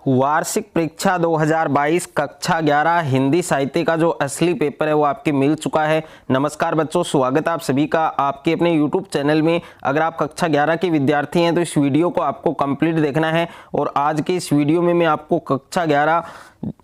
वार्षिक परीक्षा 2022 कक्षा 11 हिंदी साहित्य का जो असली पेपर है वो आपके मिल चुका है। नमस्कार बच्चों, स्वागत है आप सभी का आपके अपने YouTube चैनल में। अगर आप कक्षा 11 के विद्यार्थी हैं तो इस वीडियो को आपको कंप्लीट देखना है और आज के इस वीडियो में मैं आपको कक्षा 11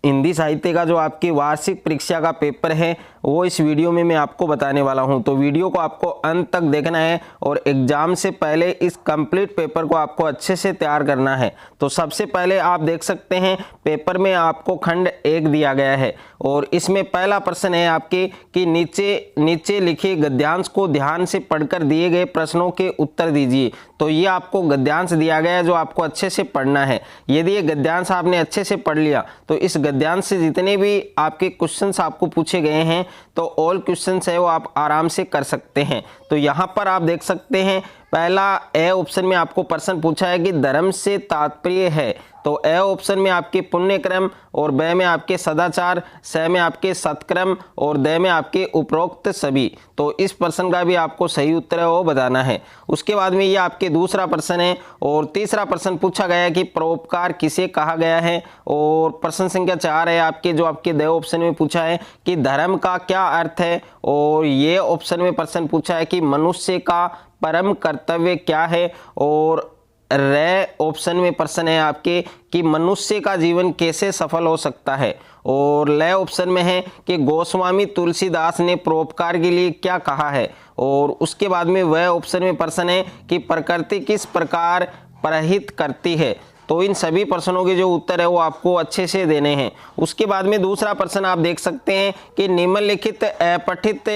हिंदी साहित्य का जो आपकी वार्षिक परीक्षा का पेपर है वो इस वीडियो में मैं आपको बताने वाला हूं। तो वीडियो को आपको अंत तक देखना है और एग्जाम से पहले इस कंप्लीट पेपर को आपको अच्छे से तैयार करना है। तो सबसे पहले आप देख सकते हैं पेपर में आपको खंड 1 दिया गया है और इसमें पहला प्रश्न है आपके कि नीचे लिखे गद्यांश को ध्यान से पढ़कर दिए गए प्रश्नों के उत्तर दीजिए। तो ये आपको गद्यांश दिया गया है जो आपको अच्छे से पढ़ना है। यदि ये गद्यांश आपने अच्छे से पढ़ लिया तो इस गद्यांश से जितने भी आपके क्वेश्चंस आपको पूछे गए हैं तो ऑल क्वेश्चंस है वो आप आराम से कर सकते हैं। तो यहाँ पर आप देख सकते हैं पहला ए ऑप्शन में आपको प्रश्न पूछा है कि धर्म से तात्पर्य है। तो ए ऑप्शन में आपके पुण्यक्रम और ब में आपके सदाचार, स में आपके सत्कर्म और द में आपके उपरोक्त सभी। तो इस प्रश्न का भी आपको सही उत्तर है वो बताना है। उसके बाद में ये आपके दूसरा प्रश्न है और तीसरा प्रश्न पूछा गया है कि परोपकार किसे कहा गया है और प्रश्न संख्या 4 है आपके जो आपके द ऑप्शन में पूछा है कि धर्म का क्या अर्थ है और ये ऑप्शन में प्रश्न पूछा है कि मनुष्य का परम कर्तव्य क्या है और रे ऑप्शन में प्रश्न है आपके कि मनुष्य का जीवन कैसे सफल हो सकता है और ले ऑप्शन में है कि गोस्वामी तुलसीदास ने परोपकार के लिए क्या कहा है और उसके बाद में वह ऑप्शन में प्रश्न है कि प्रकृति किस प्रकार परहित करती है। तो इन सभी प्रश्नों के जो उत्तर है वो आपको अच्छे से देने हैं। उसके बाद में दूसरा प्रश्न आप देख सकते हैं कि निम्नलिखित अपठित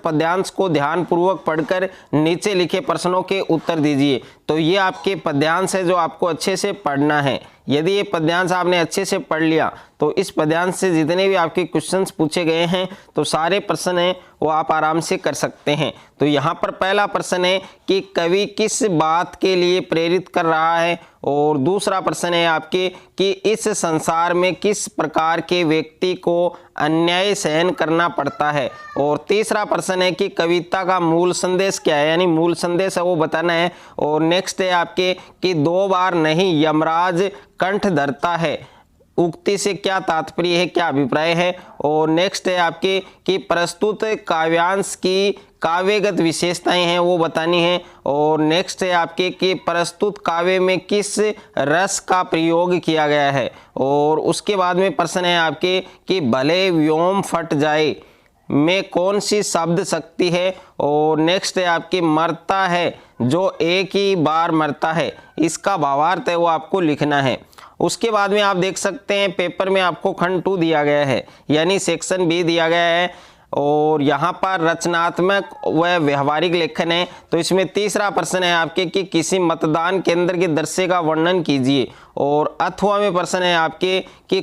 पद्यांश को ध्यानपूर्वक पढ़कर नीचे लिखे प्रश्नों के उत्तर दीजिए। तो ये आपके पद्यांश है जो आपको अच्छे से पढ़ना है। यदि ये पद्यांश आपने अच्छे से पढ़ लिया तो इस पद्यांश से जितने भी आपके क्वेश्चंस पूछे गए हैं तो सारे प्रश्न हैं वो आप आराम से कर सकते हैं। तो यहाँ पर पहला प्रश्न है कि कवि किस बात के लिए प्रेरित कर रहा है और दूसरा प्रश्न है आपके कि इस संसार में किस प्रकार के व्यक्ति को अन्याय सहन करना पड़ता है और तीसरा प्रश्न है कि कविता का मूल संदेश क्या है, यानी मूल संदेश है वो बताना है। और नेक्स्ट है आपके कि 2 बार नहीं यमराज कंठ धरता है उक्ति से क्या तात्पर्य है, क्या अभिप्राय है। और नेक्स्ट है आपके कि प्रस्तुत काव्यांश की काव्यगत विशेषताएं हैं वो बतानी है। और नेक्स्ट है आपके कि प्रस्तुत काव्य में किस रस का प्रयोग किया गया है। और उसके बाद में प्रश्न है आपके कि भले व्योम फट जाए में कौन सी शब्द शक्ति है। और नेक्स्ट है आपके मरता है जो एक ही बार मरता है, इसका भावार्थ है वो आपको लिखना है। उसके बाद में आप देख सकते हैं पेपर में आपको खंड 2 दिया गया है यानी सेक्शन बी दिया गया है और यहाँ पर रचनात्मक व व्यवहारिक लेखन है। तो इसमें तीसरा प्रश्न है आपके कि किसी मतदान केंद्र के दृश्य का वर्णन कीजिए और अथवा में प्रश्न है आपके कि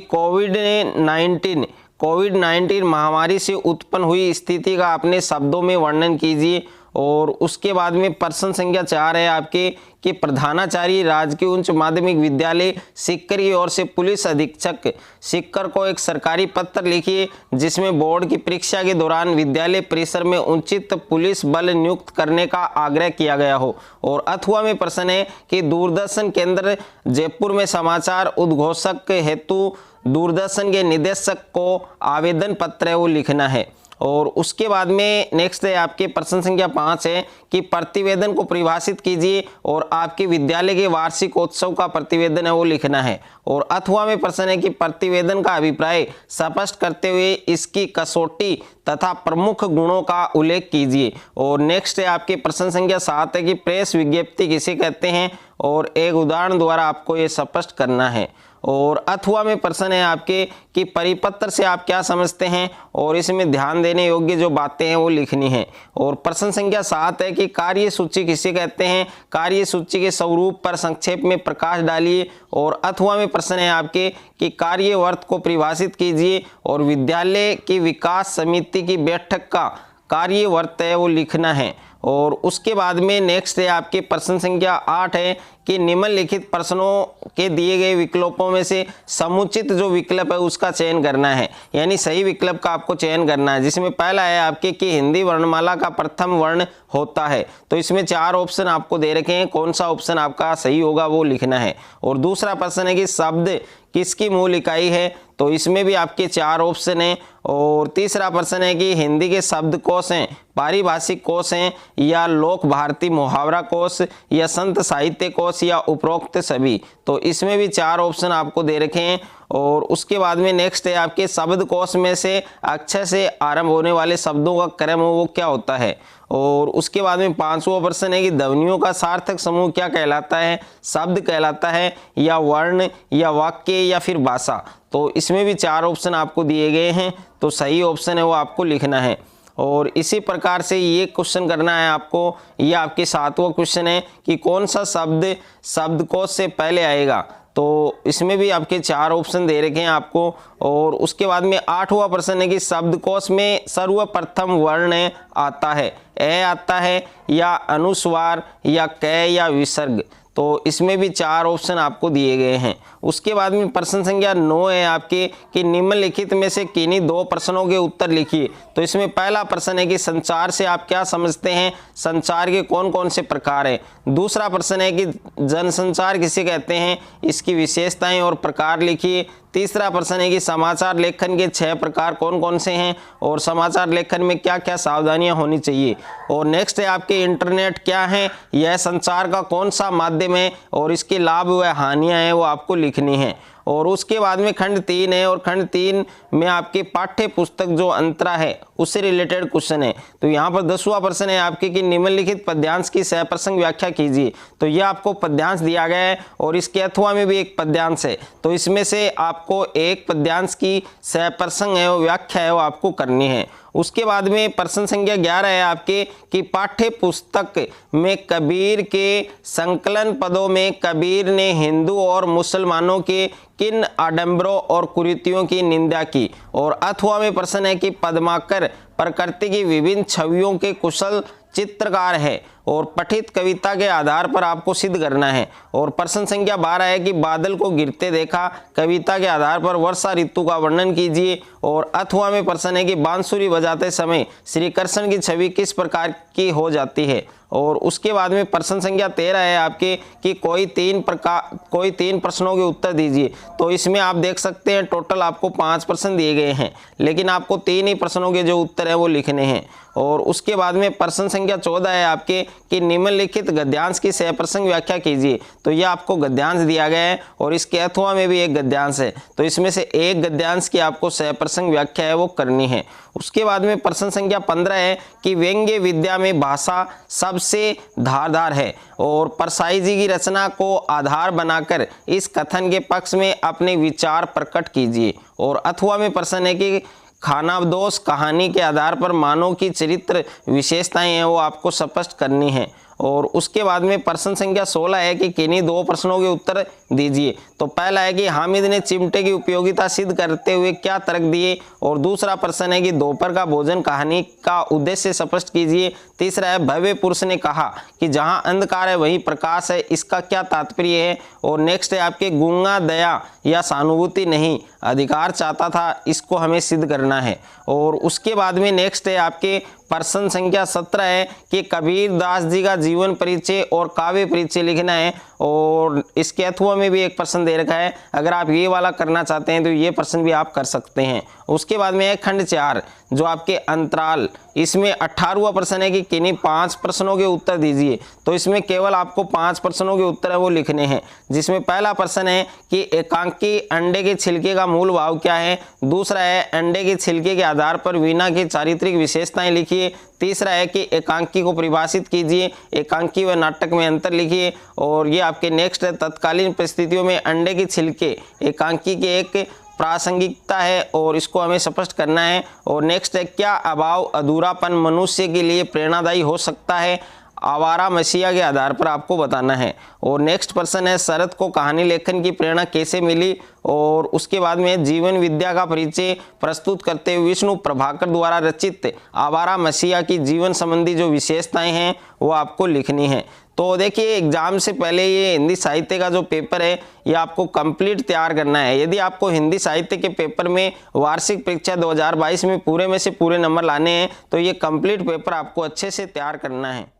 कोविड-19 महामारी से उत्पन्न हुई स्थिति का अपने शब्दों में वर्णन कीजिए। और उसके बाद में प्रश्न संख्या 4 है आपके कि प्रधानाचार्य राजकीय उच्च माध्यमिक विद्यालय सीकर की ओर से पुलिस अधीक्षक सीकर को एक सरकारी पत्र लिखिए जिसमें बोर्ड की परीक्षा के दौरान विद्यालय परिसर में उचित पुलिस बल नियुक्त करने का आग्रह किया गया हो। और अथवा में प्रश्न है कि दूरदर्शन केंद्र जयपुर में समाचार उद्घोषक हेतु दूरदर्शन के निदेशक को आवेदन पत्र है वो लिखना है। और उसके बाद में नेक्स्ट है आपके प्रश्न संख्या 5 है कि प्रतिवेदन को परिभाषित कीजिए और आपके विद्यालय के वार्षिकोत्सव का प्रतिवेदन है वो लिखना है। और अथवा में प्रश्न है कि प्रतिवेदन का अभिप्राय स्पष्ट करते हुए इसकी कसौटी तथा प्रमुख गुणों का उल्लेख कीजिए। और नेक्स्ट है आपके प्रश्न संख्या 7 है कि प्रेस विज्ञप्ति किसे कहते हैं और एक उदाहरण द्वारा आपको ये स्पष्ट करना है। और अथवा में प्रश्न है आपके कि परिपत्र से आप क्या समझते हैं और इसमें ध्यान देने योग्य जो बातें हैं वो लिखनी है। और प्रश्न संख्या 7 है कि कार्य सूची किसे कहते हैं, कार्य सूची के स्वरूप पर संक्षेप में प्रकाश डालिए। और अथवा में प्रश्न है आपके कि कार्यवर्त को परिभाषित कीजिए और विद्यालय की विकास समिति की बैठक का कार्यवर्त है वो लिखना है। और उसके बाद में नेक्स्ट है आपके प्रश्न संख्या 8 है कि निम्नलिखित प्रश्नों के दिए गए विकल्पों में से समुचित जो विकल्प है उसका चयन करना है, यानी सही विकल्प का आपको चयन करना है। जिसमें पहला है आपके कि हिंदी वर्णमाला का प्रथम वर्ण होता है, तो इसमें 4 ऑप्शन आपको दे रखे हैं, कौन सा ऑप्शन आपका सही होगा वो लिखना है। और दूसरा प्रश्न है कि शब्द किसकी मूल इकाई है, तो इसमें भी आपके 4 ऑप्शन हैं। और तीसरा प्रश्न है कि हिंदी के शब्दकोश हैं, पारिभाषिक कोश हैं, या लोक भारती मुहावरा कोश, या संत साहित्य कोश, या उपरोक्त सभी, तो इसमें भी 4 ऑप्शन आपको दे रखे हैं। और उसके बाद में नेक्स्ट है आपके शब्दकोश में से अक्षर से आरंभ होने वाले शब्दों का क्रम वो क्या होता है। और उसके बाद में 5वां प्रश्न है कि ध्वनियों का सार्थक समूह क्या कहलाता है, शब्द कहलाता है, या वर्ण, या वाक्य, या फिर भाषा, तो इसमें भी 4 ऑप्शन आपको दिए गए हैं, तो सही ऑप्शन है वो आपको लिखना है। और इसी प्रकार से ये क्वेश्चन करना है आपको। ये आपके 7वां क्वेश्चन है कि कौन सा शब्द शब्दकोश से पहले आएगा, तो इसमें भी आपके 4 ऑप्शन दे रखे हैं आपको। और उसके बाद में 8वां प्रश्न है कि शब्दकोश में सर्वप्रथम वर्ण आता है, ए आता है, या अनुस्वार, या क, या विसर्ग, तो इसमें भी 4 ऑप्शन आपको दिए गए हैं। उसके बाद में प्रश्न संख्या 9 है आपके कि निम्नलिखित में से किन्हीं 2 प्रश्नों के उत्तर लिखिए, तो इसमें पहला प्रश्न है कि संचार से आप क्या समझते हैं, संचार के कौन कौन से प्रकार हैं। दूसरा प्रश्न है कि जनसंचार किसे कहते हैं, इसकी विशेषताएं और प्रकार लिखिए। तीसरा प्रश्न है कि समाचार लेखन के 6 प्रकार कौन कौन से हैं, और समाचार लेखन में क्या क्या सावधानियां होनी चाहिए। और नेक्स्ट है आपके इंटरनेट क्या है, यह संचार का कौन सा माध्यम है, और इसके लाभ व हानियां हैं वो आपको लिखनी है। और उसके बाद में खंड 3 है, और खंड 3 में आपके पाठ्य पुस्तक जो अंतरा है उससे रिलेटेड क्वेश्चन है। तो यहाँ पर 10वां प्रश्न है आपके कि निम्नलिखित पद्यांश की सहप्रसंग व्याख्या कीजिए, तो यह आपको पद्यांश दिया गया है, और इसके अथवा में भी एक पद्यांश है, तो इसमें से आपको एक पद्यांश की सहप्रसंग है वो व्याख्या है वो आपको करनी है। उसके बाद में प्रश्न संख्या 11 है आपके कि पाठ्य पुस्तक में कबीर के संकलन पदों में कबीर ने हिंदू और मुसलमानों के किन आडंबरों और कुरीतियों की निंदा की। और अथवा में प्रश्न है कि पद्माकर प्रकृति की विभिन्न छवियों के कुशल चित्रकार है, और पठित कविता के आधार पर आपको सिद्ध करना है। और प्रश्न संख्या 12 है कि बादल को गिरते देखा कविता के आधार पर वर्षा ऋतु का वर्णन कीजिए। और अथवा में प्रश्न है कि बांसुरी बजाते समय श्री कृष्ण की छवि किस प्रकार की हो जाती है। और उसके बाद में प्रश्न संख्या 13 है आपके कि कोई 3 प्रश्नों के उत्तर दीजिए, तो इसमें आप देख सकते हैं टोटल आपको 5 प्रश्न दिए गए हैं, लेकिन आपको 3 ही प्रश्नों के जो उत्तर है वो लिखने हैं। और उसके बाद में प्रश्न संख्या 14 है आपके कि निम्नलिखित गद्यांश की सहप्रसंग व्याख्या कीजिए, तो यह आपको गद्यांश दिया गया है, और इसके अथवा में भी एक गद्यांश है, तो इसमें से एक गद्यांश की आपको सहप्रसंग व्याख्या है वो करनी है। उसके बाद में प्रश्न संख्या 15 है कि व्यंग्य विद्या में भाषा सबसे धारदार है, और परसाई जी की रचना को आधार बनाकर इस कथन के पक्ष में अपने विचार प्रकट कीजिए। और अथवा में प्रश्न है कि खानाबदोश कहानी के आधार पर मानव की चरित्र विशेषताएं हैं वो आपको स्पष्ट करनी है। और उसके बाद में प्रश्न संख्या 16 है कि किन्हीं 2 प्रश्नों के उत्तर दीजिए, तो पहला है कि हामिद ने चिमटे की उपयोगिता सिद्ध करते हुए क्या तर्क दिए। और दूसरा प्रश्न है कि दोपहर का भोजन कहानी का उद्देश्य स्पष्ट कीजिए। तीसरा है भव्य पुरुष ने कहा कि जहां अंधकार है वहीं प्रकाश है, इसका क्या तात्पर्य है। और नेक्स्ट है आपके गूंगा दया या सहानुभूति नहीं अधिकार चाहता था, इसको हमें सिद्ध करना है। और उसके बाद में नेक्स्ट है आपके प्रश्न संख्या 17 है कि कबीर दास जी का जीवन परिचय और काव्य परिचय लिखना है, और इसके अथवा में भी एक प्रश्न दे रखा है। अगर आप ये वाला करना चाहते हैं तो ये प्रश्न भी आप कर सकते हैं। उसके बाद में है खंड 4 जो आपके अंतराल, इसमें 18वां प्रश्न है कि किन्हीं 5 प्रश्नों के उत्तर दीजिए, तो इसमें केवल आपको 5 प्रश्नों के उत्तर है वो लिखने हैं। जिसमें पहला प्रश्न है कि एकांकी अंडे के छिलके का मूल भाव क्या है। दूसरा है अंडे के छिलके के आधार पर वीणा की चारित्रिक विशेषताएं लिखिए। तीसरा है कि एकांकी को परिभाषित कीजिए, एकांकी व नाटक में अंतर लिखिए। और ये आपके नेक्स्ट है तत्कालीन परिस्थितियों में अंडे के छिलके एकांकी के एक प्रासंगिकता है, और इसको हमें स्पष्ट करना है। और नेक्स्ट है क्या अभाव अधूरापन मनुष्य के लिए प्रेरणादायी हो सकता है। आवारा मसीहा के आधार पर आपको बताना है। और नेक्स्ट प्रश्न है, शरद को कहानी लेखन की प्रेरणा कैसे मिली। और उसके बाद में जीवन विद्या का परिचय प्रस्तुत करते हुए विष्णु प्रभाकर द्वारा रचित आवारा मसीहा की जीवन संबंधी जो विशेषताएं हैं वो आपको लिखनी है। तो देखिए एग्जाम से पहले ये हिंदी साहित्य का जो पेपर है ये आपको कंप्लीट तैयार करना है। यदि आपको हिंदी साहित्य के पेपर में वार्षिक परीक्षा 2022 में पूरे में से पूरे नंबर लाने हैं तो ये कंप्लीट पेपर आपको अच्छे से तैयार करना है।